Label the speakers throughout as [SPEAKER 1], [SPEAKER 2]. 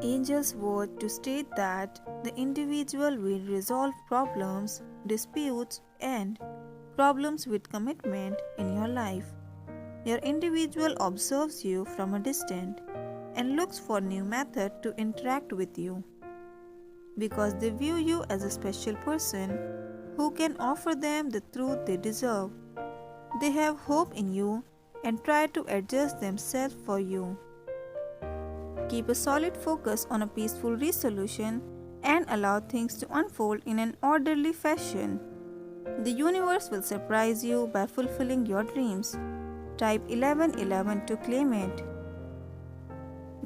[SPEAKER 1] Angels word to state that the individual will resolve problems, disputes, and problems with commitment in your life. Your individual observes you from a distance and looks for new methods to interact with you because they view you as a special person who can offer them the truth they deserve. They have hope in you and try to adjust themselves for you. Keep a solid focus on a peaceful resolution and allow things to unfold in an orderly fashion. The universe will surprise you by fulfilling your dreams. Type 1111 to claim it.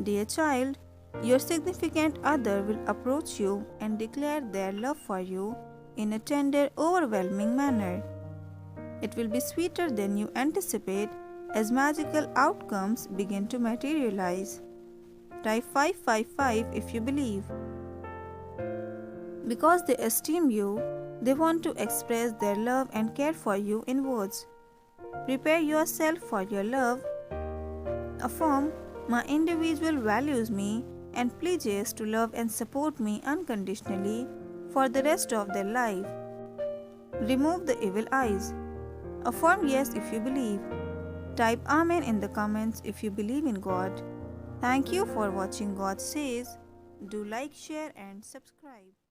[SPEAKER 1] Dear child, your significant other will approach you and declare their love for you in a tender, overwhelming manner. It will be sweeter than you anticipate as magical outcomes begin to materialize. Type 555 if you believe. Because they esteem you, they want to express their love and care for you in words. Prepare yourself for your love. Affirm, my individual values me and pledges to love and support me unconditionally for the rest of their life. Remove the evil eyes. Affirm yes if you believe. Type Amen in the comments if you believe in God. Thank you for watching God Says. Do like, share and subscribe.